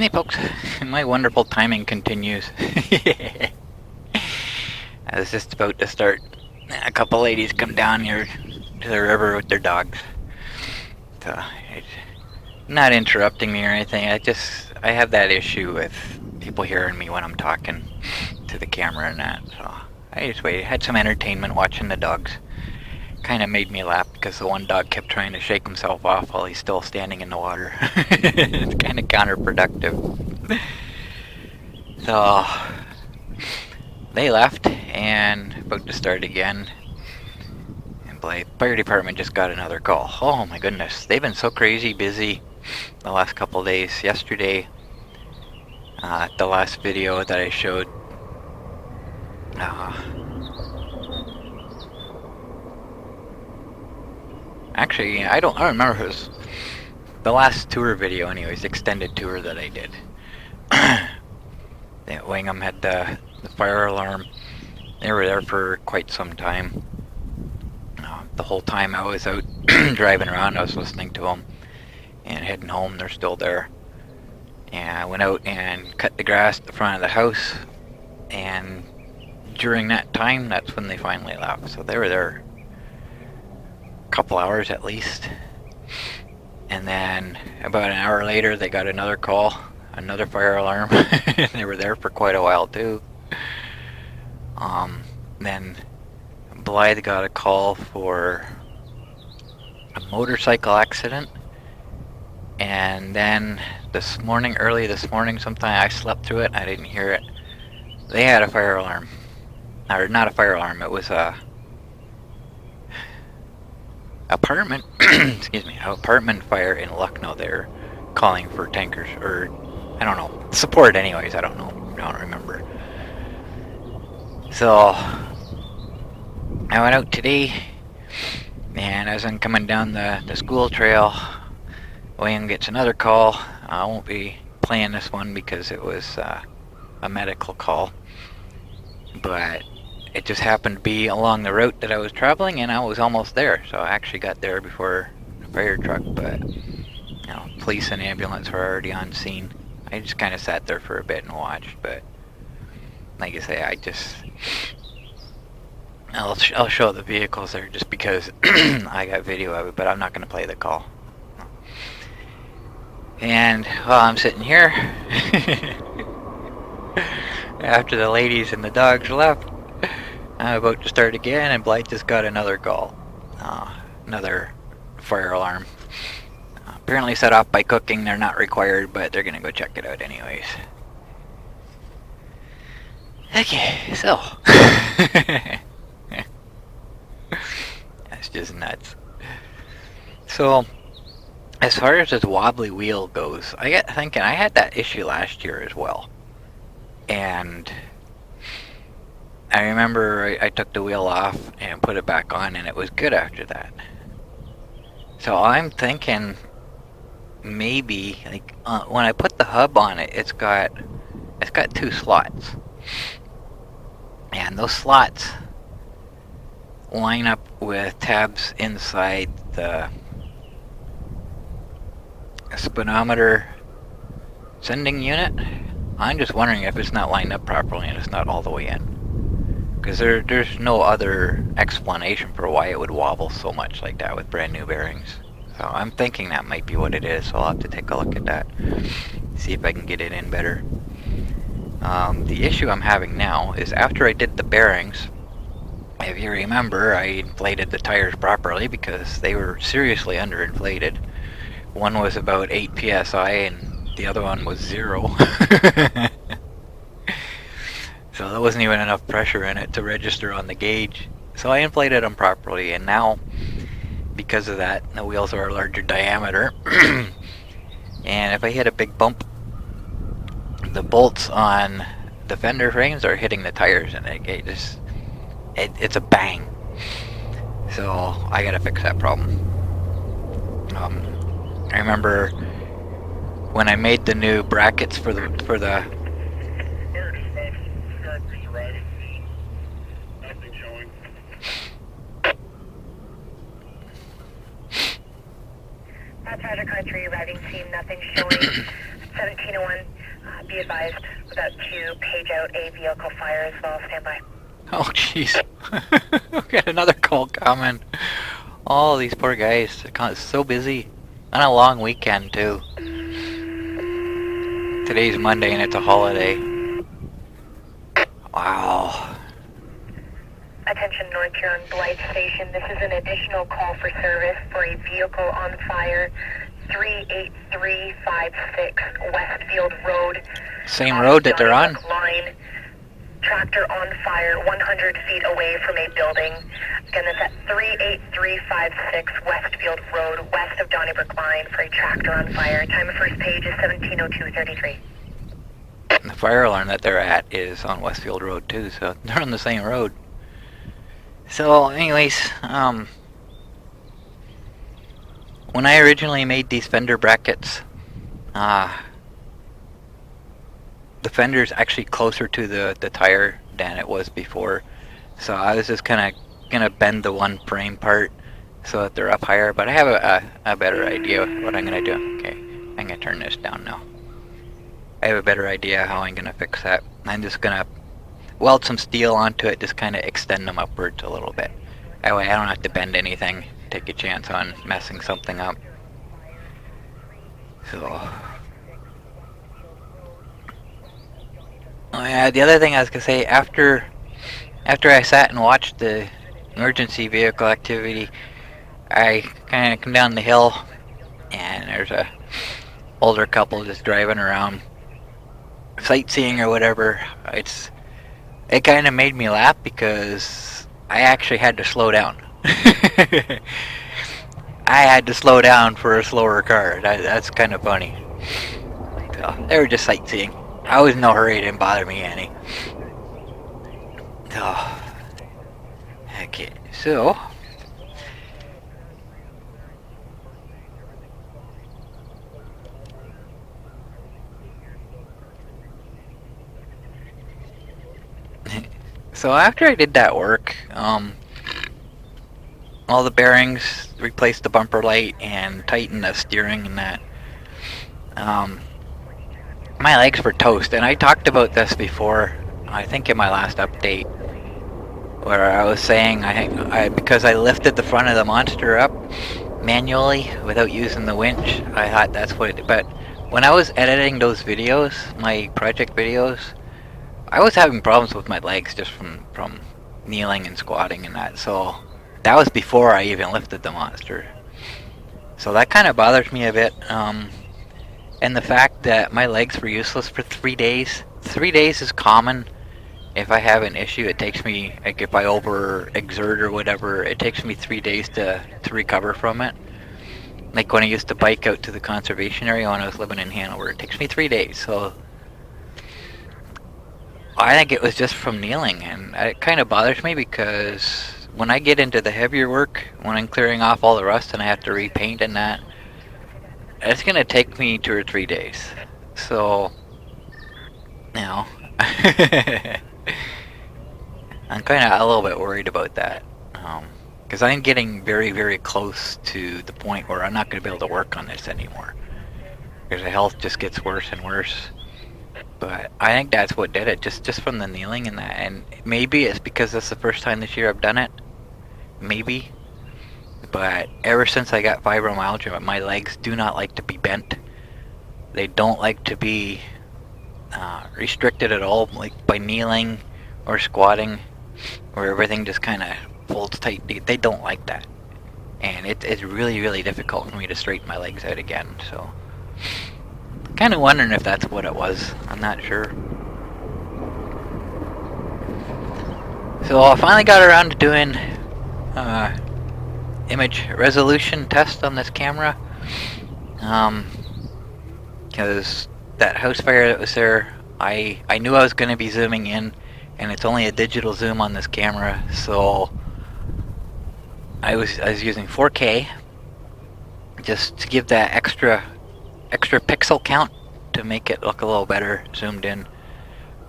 Hey folks, my wonderful timing continues. I was just about to start. A couple ladies come down here to the river with their dogs. So it's not interrupting me or anything. I have that issue with people hearing me when I'm talking to the camera and that. So I just waited. Had some entertainment watching the dogs. Kind of made me laugh because the one dog kept trying to shake himself off while he's still standing in the water. It's kind of counterproductive. So they left and about to start again. And the fire department just got another call. Oh my goodness, they've been so crazy busy the last couple of days. Yesterday, the last video that I showed, actually, I don't remember if it was the last tour video anyways, extended tour that I did. Wingham had the fire alarm. They were there for quite some time. The whole time I was out driving around, I was listening to them and heading home. They're still there. And I went out and cut the grass at the front of the house, and during that time, that's when they finally left. So they were there a couple hours at least. And then about an hour later, they got another call, another fire alarm. They were there for quite a while too. Then Blythe got a call for a motorcycle accident. And then early this morning, sometime I slept through it, I didn't hear it. They had a fire alarm. Or not a fire alarm, it was a apartment apartment fire in Lucknow. They're calling for tankers, or I don't know, support anyways, I don't remember. So I went out today, and as I'm coming down the school trail, William gets another call. I won't be playing this one because it was a medical call, but it just happened to be along the route that I was traveling, and I was almost there, so I actually got there before the fire truck. But police and ambulance were already on scene. I just kind of sat there for a bit and watched, but like I say, I'll show the vehicles there just because I got video of it, but I'm not going to play the call. And while I'm sitting here, after the ladies and the dogs left, I'm about to start again, and Blythe just got another call. Another fire alarm. Apparently set off by cooking. They're not required, but they're going to go check it out anyways. Okay, so. That's just nuts. So, as far as this wobbly wheel goes, I got thinking I had that issue last year as well. And I remember I took the wheel off and put it back on, and it was good after that. So I'm thinking maybe, like, when I put the hub on it, it's got 2 slots. And those slots line up with tabs inside the speedometer sending unit. I'm just wondering if it's not lined up properly and it's not all the way in. Because there's no other explanation for why it would wobble so much like that with brand new bearings. So I'm thinking that might be what it is, so I'll have to take a look at that. See if I can get it in better. The issue I'm having now is after I did the bearings, if you remember, I inflated the tires properly because they were seriously underinflated. One was about 8 psi and the other one was 0. So there wasn't even enough pressure in it to register on the gauge. So I inflated them properly, and now, because of that, the wheels are a larger diameter. And if I hit a big bump, the bolts on the fender frames are hitting the tires, and it's a bang. So I gotta fix that problem. I remember when I made the new brackets for the Roger, country, arriving scene, nothing showing. 1701. Be advised, we're about to page out a vehicle fire as well. Stand by. Oh, jeez. We got another call coming. Oh, these poor guys. They're so busy. On a long weekend, too. Today's Monday and it's a holiday. Wow. Attention North Huron Blythe Station. This is an additional call for service for a vehicle on fire. 38356 Westfield Road. Same road that they're on? Line. Tractor on fire 100 feet away from a building. Again, that's at 38356 Westfield Road, west of Donnybrook Line for a tractor on fire. Time of first page is 17:02:33. The fire alarm that they're at is on Westfield Road too, so they're on the same road. So anyways, when I originally made these fender brackets, the fender's actually closer to the tire than it was before. So I was just kind of gonna bend the one frame part so that they're up higher, but I have a better idea what I'm gonna do. Okay, I'm gonna turn this down now. I have a better idea how I'm gonna fix that. I'm just gonna weld some steel onto it, just kind of extend them upwards a little bit. That way I don't have to bend anything, take a chance on messing something up. So, oh yeah, the other thing I was gonna say, after I sat and watched the emergency vehicle activity, I kind of come down the hill and there's a older couple just driving around sightseeing or whatever. It kind of made me laugh because I actually had to slow down. I had to slow down for a slower car. That's kind of funny. So, they were just sightseeing. I was in no hurry, it didn't bother me any. Oh. Okay, so after I did that work, all the bearings, replaced the bumper light, and tightened the steering and that, my legs were toast. And I talked about this before, I think in my last update, where I was saying I because I lifted the front of the monster up manually without using the winch, I thought that's what it did. But when I was editing those videos, my project videos, I was having problems with my legs just from kneeling and squatting and that. So that was before I even lifted the monster. So that kind of bothers me a bit. And the fact that my legs were useless for 3 days. 3 days is common. If I have an issue, it takes me, like if I overexert or whatever, it takes me 3 days to recover from it. Like when I used to bike out to the conservation area when I was living in Hanover, it takes me 3 days. So I think it was just from kneeling, and it kind of bothers me because when I get into the heavier work, when I'm clearing off all the rust and I have to repaint and that, it's going to take me 2 or 3 days. So, you know, I'm kind of a little bit worried about that. Because I'm getting very, very close to the point where I'm not going to be able to work on this anymore. Because the health just gets worse and worse. But I think that's what did it, just from the kneeling and that. And maybe it's because that's the first time this year I've done it. Maybe. But ever since I got fibromyalgia, my legs do not like to be bent. They don't like to be restricted at all, like by kneeling or squatting, where everything just kind of folds tight. They don't like that. And it's really, really difficult for me to straighten my legs out again, so kind of wondering if that's what it was. I'm not sure. So I finally got around to doing image resolution test on this camera. Because that house fire that was there, I knew I was going to be zooming in, and it's only a digital zoom on this camera, so I was using 4K just to give that extra pixel count to make it look a little better zoomed in.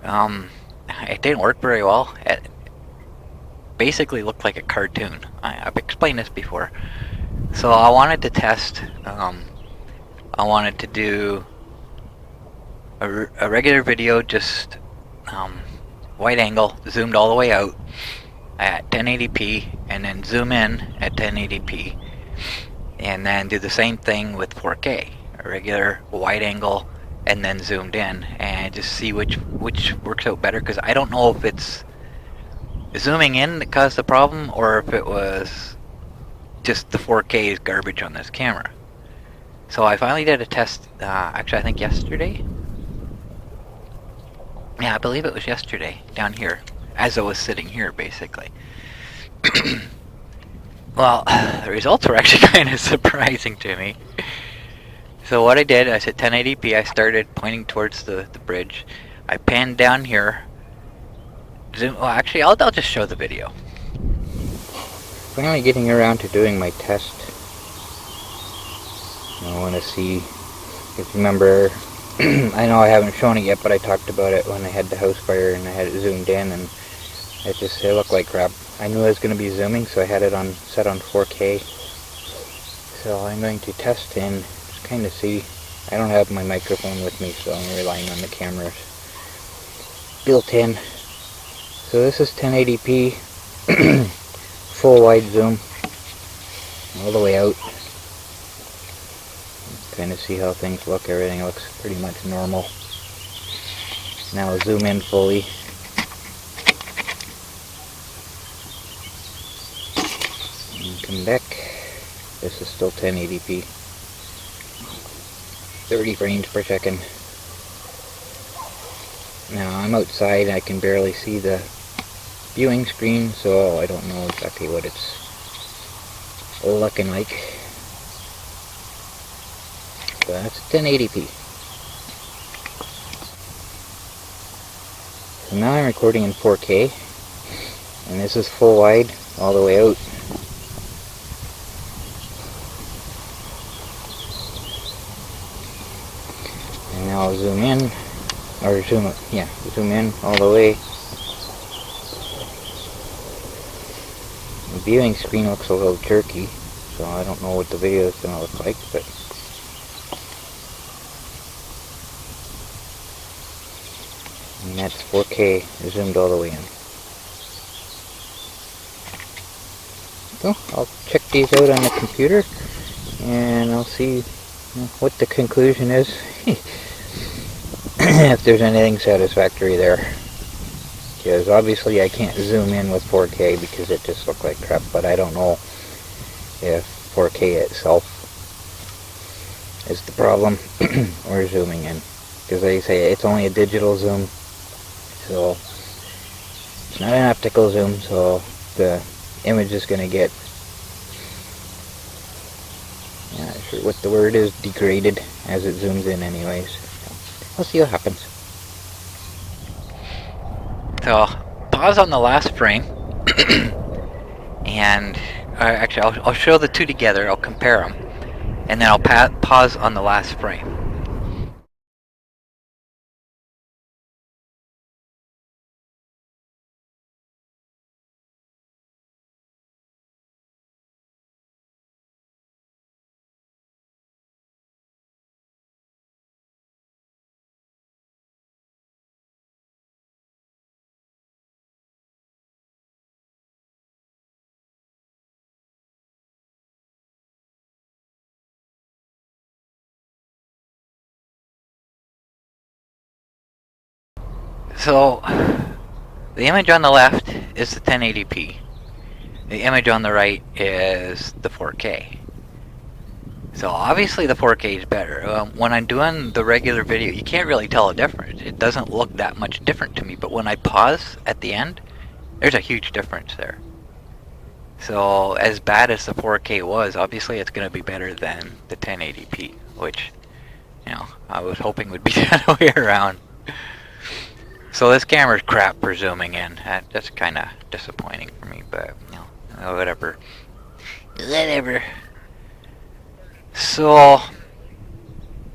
It didn't work very well. It basically looked like a cartoon. I've explained this before. So I wanted to test. I wanted to do a regular video, just wide angle, zoomed all the way out at 1080p, and then zoom in at 1080p, and then do the same thing with 4K, a regular wide angle, and then zoomed in, and just see which works out better. Because I don't know if it's zooming in that caused the problem, or if it was just the 4K is garbage on this camera. So I finally did a test, actually I think yesterday. Yeah, I believe it was yesterday, down here, as I was sitting here, basically. Well, the results were actually kind of surprising to me. So what I did, I said 1080p, I started pointing towards the bridge. I panned down here. Well, actually, I'll just show the video. Finally getting around to doing my test. I want to see, if you remember, I know I haven't shown it yet, but I talked about it when I had the house fire and I had it zoomed in, and it looked like crap. I knew I was going to be zooming, so I had it set on 4K. So I'm going to test and just kind of see. I don't have my microphone with me, so I'm relying on the cameras built in. So this is 1080p, full wide zoom, all the way out. Kind of see how things look. Everything looks pretty much normal. Now I'll zoom in fully. And come back. This is still 1080p. 30 frames per second. Now I'm outside. I can barely see the viewing screen, so I don't know exactly what it's looking like. But that's 1080p. So now I'm recording in 4K, and this is full wide all the way out. And now I'll zoom in, or zoom in all the way. The viewing screen looks a little jerky, so I don't know what the video is going to look like, but and that's 4K zoomed all the way in. So I'll check these out on the computer, and I'll see what the conclusion is. If there's anything satisfactory there. Because obviously I can't zoom in with 4K because it just looked like crap, but I don't know if 4K itself is the problem or zooming in. Because like I say, it's only a digital zoom, so it's not an optical zoom, so the image is going to get, I'm not sure what the word is, degraded as it zooms in anyways. So we'll see what happens. So pause on the last frame, and actually I'll show the two together, I'll compare them, and then I'll pause on the last frame. So the image on the left is the 1080p. The image on the right is the 4K. So obviously the 4K is better. When I'm doing the regular video, you can't really tell a difference. It doesn't look that much different to me, but when I pause at the end, there's a huge difference there. So as bad as the 4K was, obviously it's going to be better than the 1080p, which, I was hoping would be the other way around. So this camera's crap for zooming in. That's kind of disappointing for me, but whatever. Whatever. So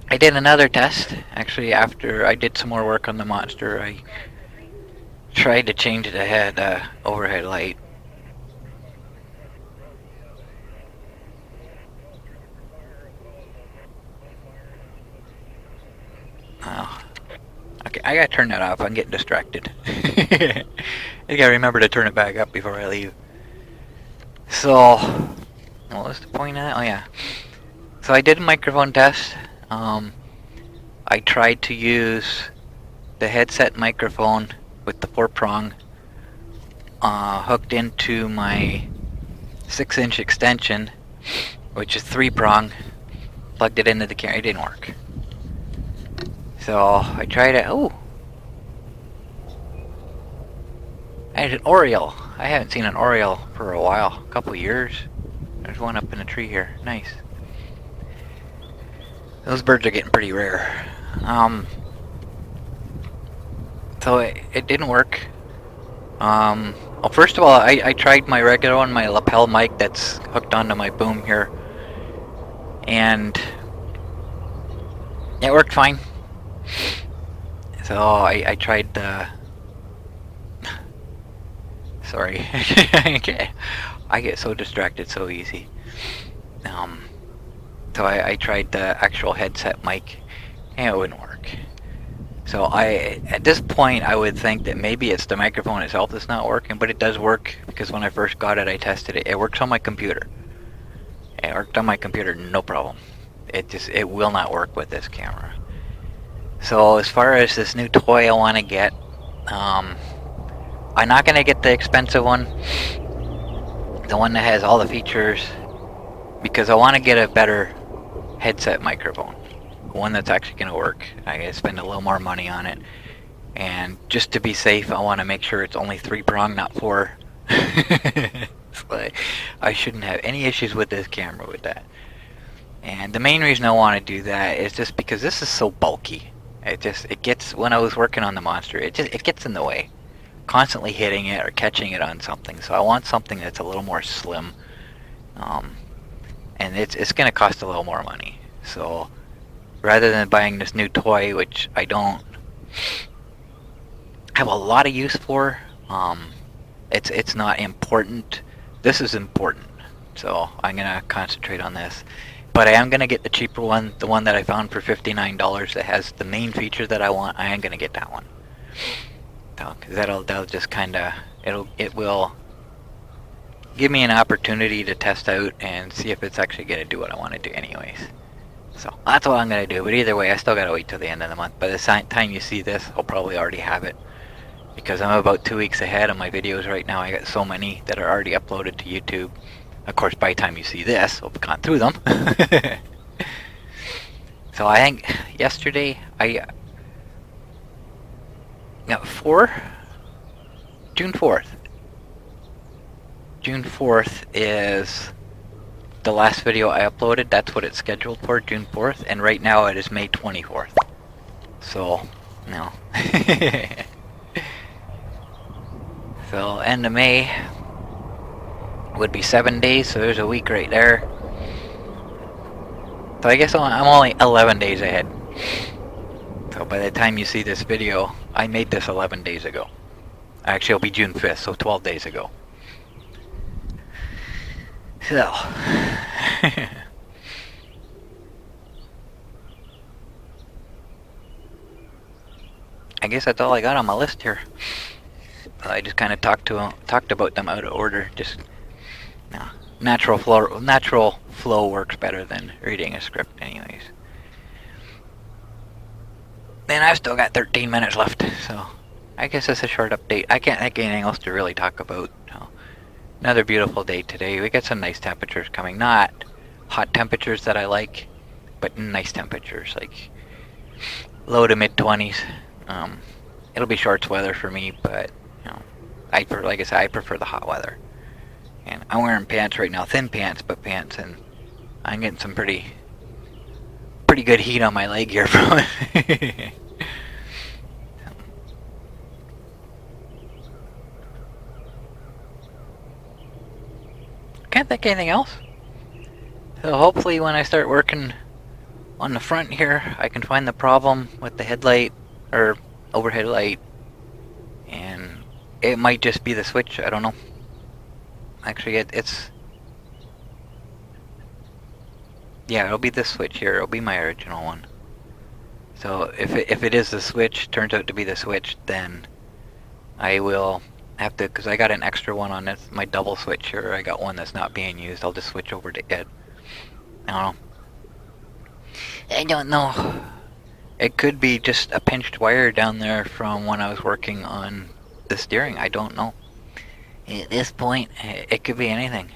I did another test. Actually, after I did some more work on the monster, I tried to change the overhead light. I gotta turn that off. I'm getting distracted. I gotta remember to turn it back up before I leave. So, what was the point of that? Oh yeah. So I did a microphone test. I tried to use the headset microphone with the 4-prong hooked into my 6-inch extension, which is 3-prong. Plugged it into the camera. It didn't work. So I tried it. Oh, I had an oriole. I haven't seen an oriole for a while, a couple years. There's one up in a tree here. Nice. Those birds are getting pretty rare. So it didn't work. Well, first of all, I tried my regular one, my lapel mic that's hooked onto my boom here, and it worked fine. So I tried the... Sorry. I get so distracted so easy. So I tried the actual headset mic, and it wouldn't work. So at this point, I would think that maybe it's the microphone itself that's not working, but it does work, because when I first got it, I tested it. It works on my computer. It worked on my computer, no problem. It will not work with this camera. So as far as this new toy I want to get, I'm not going to get the expensive one, the one that has all the features, because I want to get a better headset microphone, one that's actually going to work. I gotta spend a little more money on it, and just to be safe, I want to make sure it's only 3-prong, not 4. So I shouldn't have any issues with this camera with that. And the main reason I want to do that is just because this is so bulky. It gets, when I was working on the monster, it gets in the way, constantly hitting it or catching it on something. So I want something that's a little more slim, and it's going to cost a little more money. So rather than buying this new toy, which I don't have a lot of use for, it's not important. This is important, so I'm going to concentrate on this. But I am going to get the cheaper one, the one that I found for $59 that has the main feature that I want. I am going to get that one. So, cause that'll just kind of, it will give me an opportunity to test out and see if it's actually going to do what I want to do anyways. So that's what I'm going to do. But either way, I still got to wait till the end of the month. By the time you see this, I'll probably already have it, because I'm about 2 weeks ahead on my videos right now. I got so many that are already uploaded to YouTube. Of course, by the time you see this, I'll have gone through them. So I think yesterday I got June 4th. June 4th is the last video I uploaded. That's what it's scheduled for, June 4th. And right now it is May 24th. So, no. So, end of May would be 7 days, so there's a week right there. So I guess I'm only 11 days ahead. So by the time you see this video, I made this 11 days ago. Actually, it'll be June 5th, so 12 days ago. So... I guess that's all I got on my list here. I just kind of talked about them out of order. Just no, natural flow works better than reading a script, anyways. And I've still got 13 minutes left, so I guess it's a short update. I can't think of anything else to really talk about. So, another beautiful day today. We got some nice temperatures coming. Not hot temperatures that I like, but nice temperatures, like low to mid 20s. It'll be shorts weather for me, but you know, like I said, I prefer the hot weather. And I'm wearing pants right now, thin pants, but pants, and I'm getting some pretty good heat on my leg here from it. Can't think of anything else. So hopefully when I start working on the front here, I can find the problem with the headlight or overhead light, and it might just be the switch. I don't know. Actually, yeah, it'll be this switch here. It'll be my original one. So if it is the switch, turns out to be the switch, then I will have to, because I got an extra one on this, my double switch here. I got one that's not being used. I'll just switch over to it. I don't know. It could be just a pinched wire down there from when I was working on the steering. I don't know. At this point, it could be anything.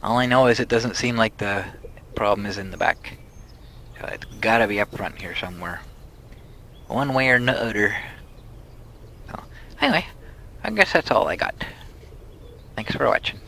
All I know is it doesn't seem like the problem is in the back. So it's gotta be up front here somewhere. One way or another. So, anyway, I guess that's all I got. Thanks for watching.